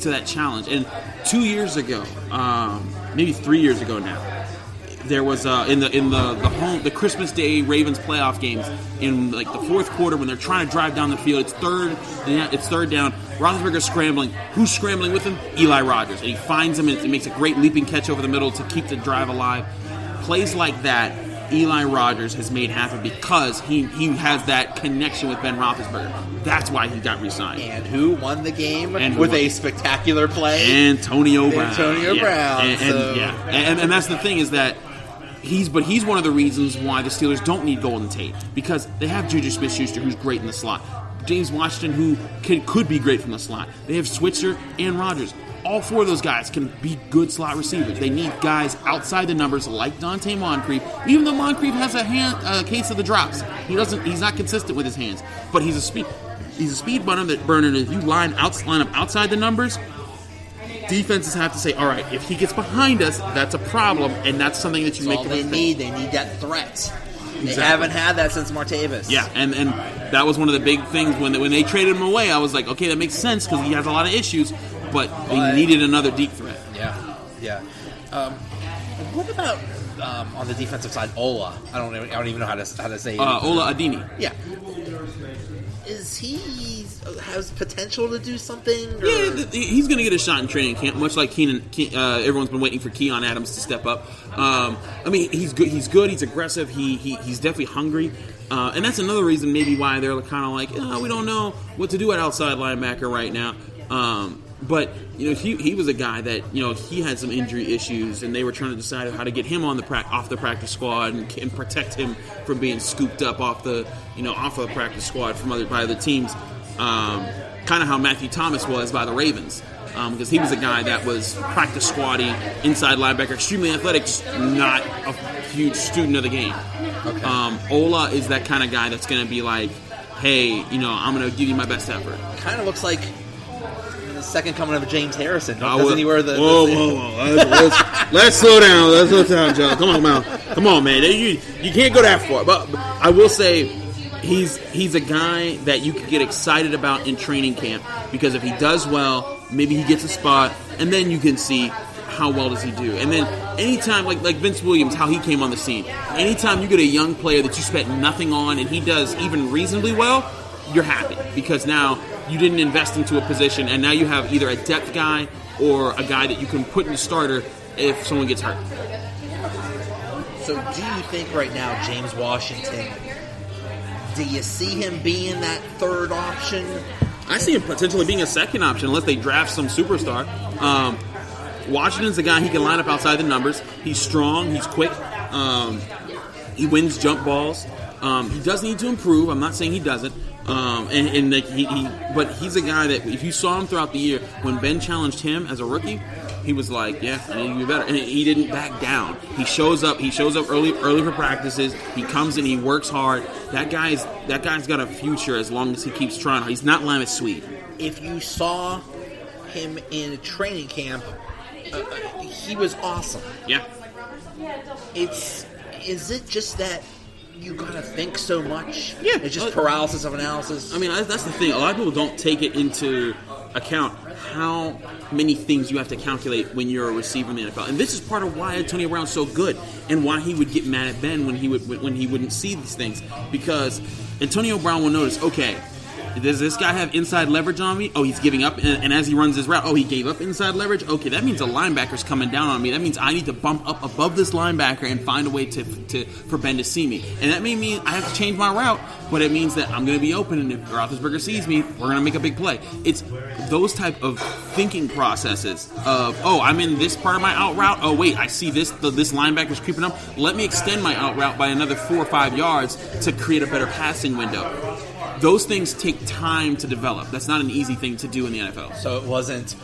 to that challenge. And 2 years ago, maybe 3 years ago now, there was in the Christmas Day Ravens playoff games in like the fourth quarter when they're trying to drive down the field. It's third down. Roethlisberger's scrambling. Who's scrambling with him? Eli Rogers, and he finds him and it makes a great leaping catch over the middle to keep the drive alive. Plays like that, Eli Rogers has made happen because he has that connection with Ben Roethlisberger. That's why he got re-signed. And who won the game with a spectacular play? Antonio Brown. Brown. And that's the thing is that he's one of the reasons why the Steelers don't need Golden Tate, because they have Juju Smith-Schuster, who's great in the slot. James Washington, who could be great from the slot. They have Switzer and Rodgers. All four of those guys can be good slot receivers. They need guys outside the numbers like Dante Moncrief. Even though Moncrief has a case of the drops, he's not consistent with his hands. But he's a speed burner. And if you line up outside the numbers, defenses have to say, all right, if he gets behind us, that's a problem, and that's something that you make. All they need that threat. They haven't had that since Martavis. Yeah, and that was one of the big things when they traded him away. I was like, okay, that makes sense because he has a lot of issues, but they needed another deep threat. Yeah. What about on the defensive side, Ola? I don't even know how to say it. Ola Adini. Yeah. Is he has potential to do something? Or? Yeah, he's going to get a shot in training camp, much like Keenan. Everyone's been waiting for Keon Adams to step up. I mean, he's good. He's aggressive. He's definitely hungry. And that's another reason maybe why they're kind of like, we don't know what to do at outside linebacker right now. But he was a guy that he had some injury issues, and they were trying to decide how to get him off the practice squad and protect him from being scooped up off the practice squad by other teams. Kind of how Matthew Thomas was by the Ravens, because he was a guy that was practice squaddy, inside linebacker, extremely athletic, just not a huge student of the game. Okay. Ola is that kind of guy that's going to be like, hey, I'm going to give you my best effort. Kind of looks like the second coming of James Harrison. Doesn't he wear the... Whoa. Let's slow down, Joe. Come on, man. You can't go that far. But I will say he's a guy that you could get excited about in training camp, because if he does well, maybe he gets a spot, and then you can see how well does he do. And then anytime, like Vince Williams, how he came on the scene, anytime you get a young player that you spent nothing on and he does even reasonably well, you're happy, because now you didn't invest into a position, and now you have either a depth guy or a guy that you can put in the starter if someone gets hurt. So do you think right now James Washington, do you see him being that third option? I see him potentially being a second option unless they draft some superstar. Washington's a guy, he can line up outside the numbers. He's strong. He's quick. He wins jump balls. He does need to improve. I'm not saying he doesn't. But he's a guy that if you saw him throughout the year, when Ben challenged him as a rookie, he was like, yeah, I need to be better. And he didn't back down. He shows up early for practices. He comes in, he works hard. That guy's got a future as long as he keeps trying. He's not Lamont Sweet. If you saw him in training camp, he was awesome. Yeah. Is it just that you gotta think so much? Yeah. It's just paralysis of analysis. I mean, that's the thing. A lot of people don't take it into account how many things you have to calculate when you're a receiver in the NFL. And this is part of why Antonio Brown's so good and why he would get mad at Ben when he wouldn't see these things. Because Antonio Brown will notice, okay, does this guy have inside leverage on me? Oh, he's giving up, and as he runs his route, he gave up inside leverage? Okay, that means a linebacker's coming down on me. That means I need to bump up above this linebacker and find a way for Ben to see me. And that may mean I have to change my route, but it means that I'm going to be open, and if Roethlisberger sees me, we're going to make a big play. It's those type of thinking processes of, I'm in this part of my out route. Oh, wait, I see this linebacker's creeping up. Let me extend my out route by another 4 or 5 yards to create a better passing window. Those things take time to develop. That's not an easy thing to do in the NFL. So it wasn't,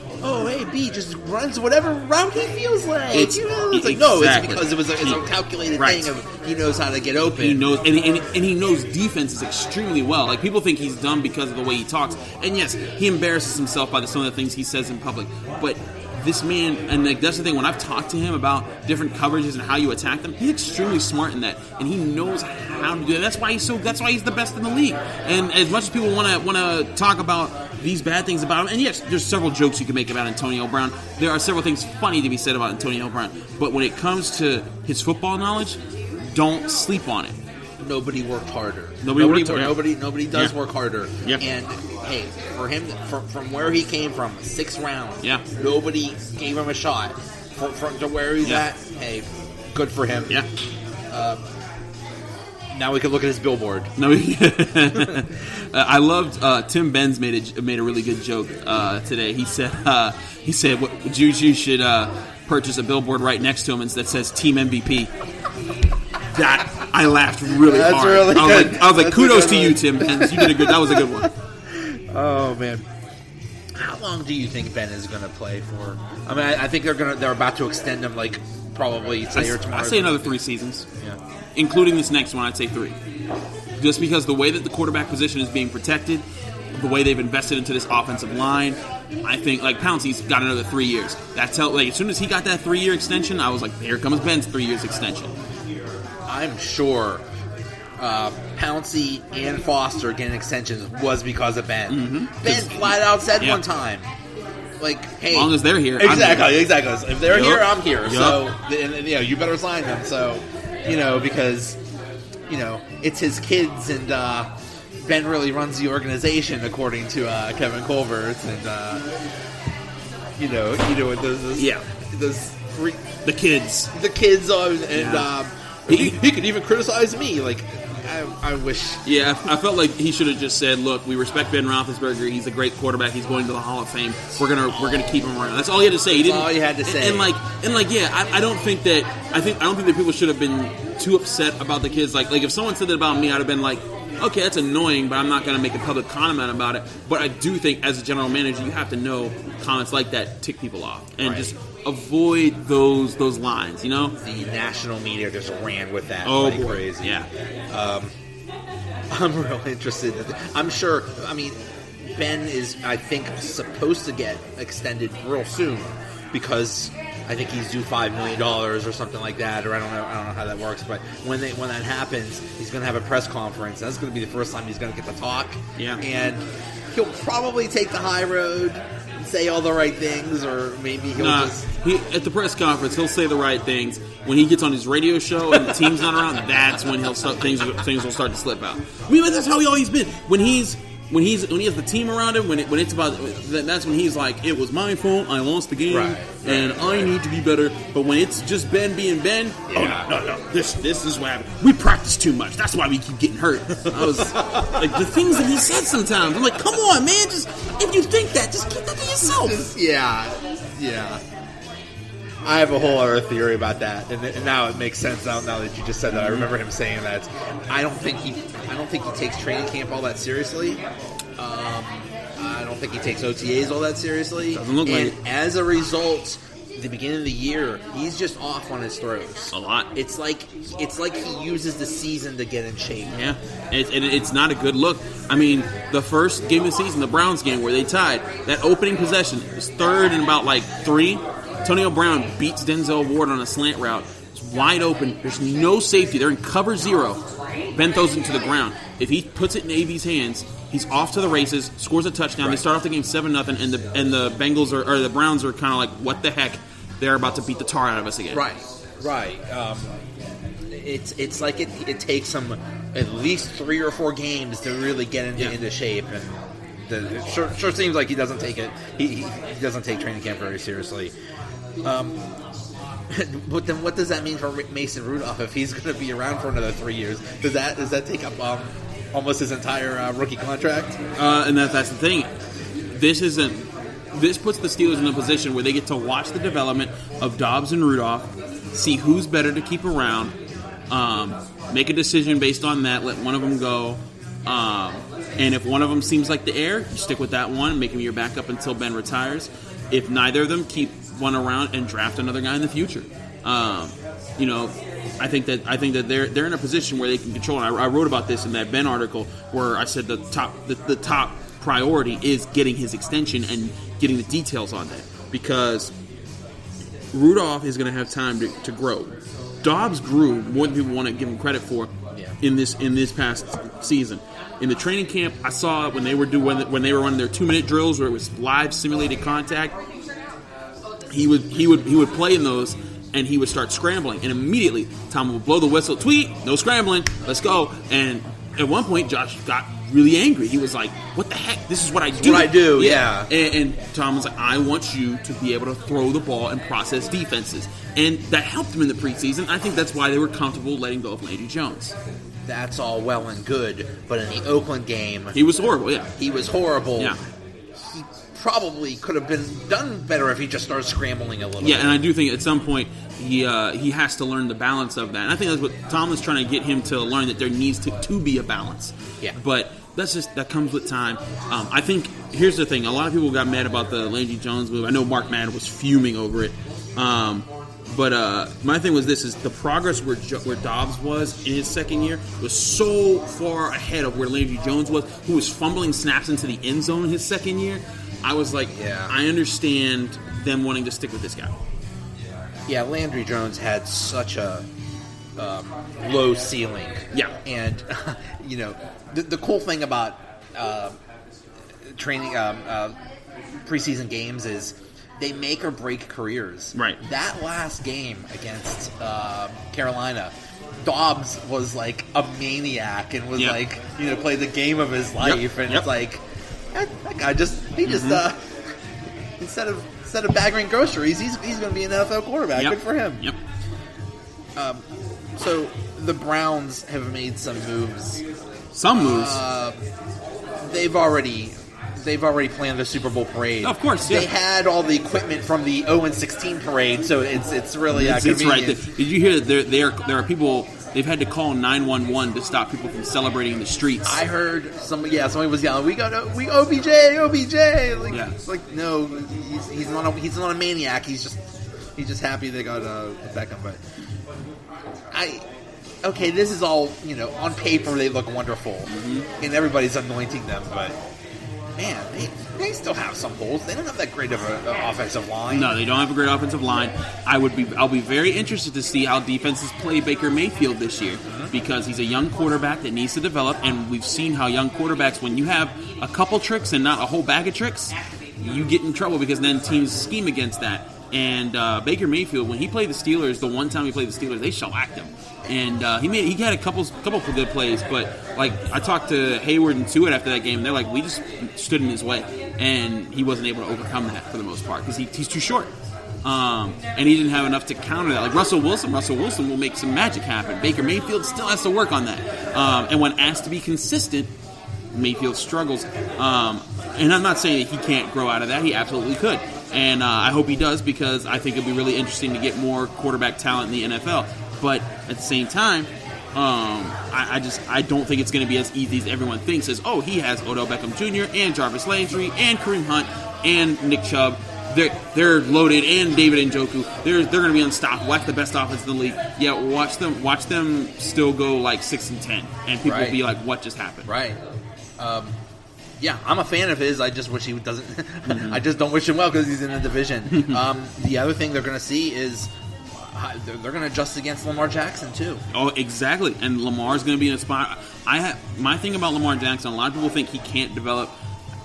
B just runs whatever route he feels like. It's because it's a calculated thing of he knows how to get open. He knows, and he knows defenses extremely well. Like, people think he's dumb because of the way he talks. And yes, he embarrasses himself by some of the things he says in public. But this man, and like, that's the thing, when I've talked to him about different coverages and how you attack them, he's extremely smart in that, and he knows how to do that. That's why he's the best in the league. And as much as people want to talk about these bad things about him, and yes, there's several jokes you can make about Antonio Brown. There are several things funny to be said about Antonio Brown. But when it comes to his football knowledge, don't sleep on it. Nobody worked harder. Nobody does work harder. Yeah. And hey, for him, from where he came from, 6 rounds. Yeah. Nobody gave him a shot. From to where he's at, hey, good for him. Yeah. Now we can look at his billboard. No, I loved Tim Benz made a really good joke today. He said what Juju should purchase a billboard right next to him that says Team MVP. That I laughed really That's hard. Really good. I was like, kudos to you, Tim Benz. You did a good. That was a good one. Oh man. How long do you think Ben is going to play for? I mean, I think they're about to extend him, like probably today or tomorrow. I say another 3 seasons. Yeah. Including this next one, I'd say 3. Just because the way that the quarterback position is being protected, the way they've invested into this offensive line, I think like Pouncey's got another 3 years. That's as soon as he got that 3-year extension, I was like, here comes Ben's 3 years extension. I'm sure Pouncey and Foster getting extensions was because of Ben. Mm-hmm. Ben flat out said one time, like, "Hey, as long as they're here, exactly. If they're here, I'm here. Yep. So, and, you better sign them. So, because it's his kids, and Ben really runs the organization, according to Kevin Colbert, and the kids. The kids he could even criticize me. Like, I wish. Yeah, I felt like he should have just said, "Look, we respect Ben Roethlisberger. He's a great quarterback. He's going to the Hall of Fame. We're gonna keep him around." That's all he had to say. That's all he had to say. I don't think that people should have been too upset about the kids. Like if someone said that about me, I'd have been like, okay, that's annoying, but I'm not going to make a public comment about it. But I do think, as a general manager, you have to know comments like that tick people off and just avoid those lines. The national media just ran with that like crazy. Yeah. I'm real interested. I'm sure. I mean, Ben is, I think, supposed to get extended real soon because I think he's due $5 million or something like that, or I don't know how that works. But when that happens, he's going to have a press conference. That's going to be the first time he's going to get to talk. Yeah. And he'll probably take the high road, and say all the right things, or maybe he'll at the press conference he'll say the right things. When he gets on his radio show and the team's not around, that's when things will start to slip out. I mean, that's how he always been. When he has the team around him, when it's about, that's when he's like, it was my fault, I lost the game, and I need to be better. But when it's just Ben being Ben, no, this is what happened. We practice too much. That's why we keep getting hurt. I was like, the things that he said sometimes, I'm like, come on, man, just if you think that, just keep that to yourself. Yeah. I have a whole other theory about that, and now it makes sense now that you just said that. I remember him saying that. I don't think he takes training camp all that seriously. I don't think he takes OTAs all that seriously. Doesn't look like it. And as a result, the beginning of the year, he's just off on his throws. A lot. It's like he uses the season to get in shape. Yeah, it's not a good look. I mean, the first game of the season, the Browns game where they tied, that opening possession was 3rd and about 3. Antonio Brown beats Denzel Ward on a slant route. It's wide open. There's no safety. They're in cover 0. Ben throws it to the ground. If he puts it in AV's hands, he's off to the races, scores a touchdown. Right. They start off the game 7-0, and the Bengals or the Browns are kind of like, what the heck? They're about to beat the tar out of us again. Right. It's like it takes him at least 3 or 4 games to really get into shape, and it sure seems like he doesn't take it. He doesn't take training camp very seriously. But then, what does that mean for Mason Rudolph if he's going to be around for another 3 years? Does that take up almost his entire rookie contract? And that's the thing. This puts the Steelers in a position where they get to watch the development of Dobbs and Rudolph, see who's better to keep around, make a decision based on that. Let one of them go. And if one of them seems like the heir, you stick with that one, make him your backup until Ben retires. If neither of them, keep one around and draft another guy in the future. I think that they're in a position where they can control. And I wrote about this in that Ben article where I said the top priority is getting his extension and getting the details on that, because Rudolph is going to have time to grow. Dobbs grew more than people want to give him credit for in this past season. In the training camp, I saw when they were running their 2-minute drills where it was live simulated contact. He would play in those, and he would start scrambling, and immediately Tom would blow the whistle. Tweet, no scrambling, let's go. And at one point, Josh got really angry. He was like, "What the heck? This is what I do." What I do, yeah. And Tom was like, "I want you to be able to throw the ball and process defenses," and that helped him in the preseason. I think that's why they were comfortable letting go of Landry Jones. That's all well and good, but in the Oakland game, He was horrible. Yeah, he was horrible. Yeah. He probably could have been done better if he just started scrambling a little bit. Yeah, and I do think at some point he has to learn the balance of that. And I think that's what Tom is trying to get him to learn, that there needs to be a balance. Yeah. But that comes with time. I think here's the thing: a lot of people got mad about the Landry Jones move. I know Mark Madden was fuming over it. But my thing was this: is the progress where Dobbs was in his second year was so far ahead of where Landry Jones was, who was fumbling snaps into the end zone in his second year. I was like, I understand them wanting to stick with this guy. Yeah, Landry Jones had such a low ceiling. Yeah. And, the cool thing about training preseason games is they make or break careers. Right. That last game against Carolina, Dobbs was like a maniac and was played the game of his life. And it's like, that guy instead of bagging groceries, he's going to be an NFL quarterback. Yep. Good for him. Yep. So the Browns have made some moves. Some moves. They've already planned the Super Bowl parade. Of course, yeah. They had all the equipment from the 0-16 parade, so it's really it's convenient. right. Did you hear that there are people? They've had to call 911 to stop people from celebrating in the streets. I heard somebody was yelling, "We OBJ!" It's like no, he's not a maniac. He's just happy they got Beckham. But this is all on paper they look wonderful, and everybody's anointing them, but man, they still have some holes. They don't have that great of an offensive line. No, they don't have a great offensive line. I'll be very interested to see how defenses play Baker Mayfield this year, because he's a young quarterback that needs to develop, and we've seen how young quarterbacks, when you have a couple tricks and not a whole bag of tricks, you get in trouble because then teams scheme against that. And Baker Mayfield, when he played the Steelers, the one time he played the Steelers, they shellacked him. And he had a couple of good plays, but like I talked to Hayward and Tuitt after that game, and they're like, we just stood in his way, and he wasn't able to overcome that for the most part because he's too short, and he didn't have enough to counter that. Like Russell Wilson will make some magic happen. Baker Mayfield still has to work on that, and when asked to be consistent, Mayfield struggles. And I'm not saying that he can't grow out of that; he absolutely could. And I hope he does, because I think it'd be really interesting to get more quarterback talent in the NFL. But at the same time, I don't think it's going to be as easy as everyone thinks. As he has Odell Beckham Jr. and Jarvis Landry and Kareem Hunt and Nick Chubb. They're loaded, and David Njoku. They're going to be unstoppable. That's the best offense in the league. Yeah, watch them still go like 6-10, and people will be like, "What just happened?" Right. Yeah, I'm a fan of his. I just wish he doesn't. I just don't wish him well because he's in the division. The other thing they're going to see is they're going to adjust against Lamar Jackson too. Oh, exactly. And Lamar's going to be in a spot. My thing about Lamar Jackson. A lot of people think he can't develop.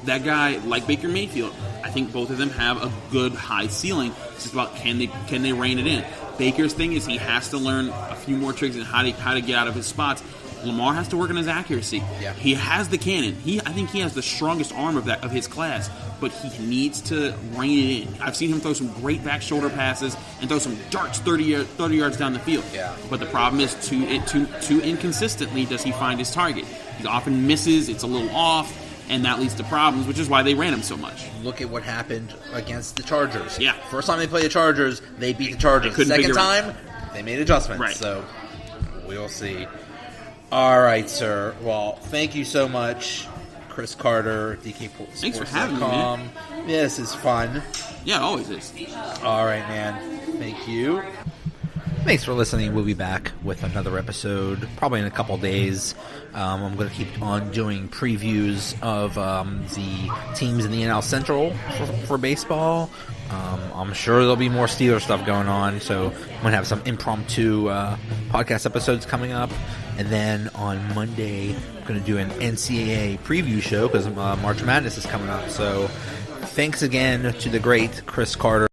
That guy, like Baker Mayfield, I think both of them have a good high ceiling. It's just about can they rein it in. Baker's thing is he has to learn a few more tricks and how to get out of his spots. Lamar has to work on his accuracy. Yeah. He has the cannon. I think he has the strongest arm of his class, but he needs to rein it in. I've seen him throw some great back shoulder passes and throw some darts 30 yards down the field. Yeah. But the problem is too inconsistently does he find his target. He often misses. It's a little off. And that leads to problems, which is why they ran him so much. Look at what happened against the Chargers. Yeah. First time they played the Chargers, they beat the Chargers. Second time, they made adjustments. Right. So we'll see. All right, sir. Well, thank you so much, Chris Carter, DK Sports. Thanks for having me, man. Yeah, this is fun. Yeah, it always is. All right, man. Thank you. Thanks for listening. We'll be back with another episode probably in a couple days. I'm going to keep on doing previews of the teams in the NL Central for baseball. I'm sure there'll be more Steelers stuff going on, so I'm going to have some impromptu podcast episodes coming up. And then on Monday, I'm going to do an NCAA preview show because March Madness is coming up. So thanks again to the great Chris Carter.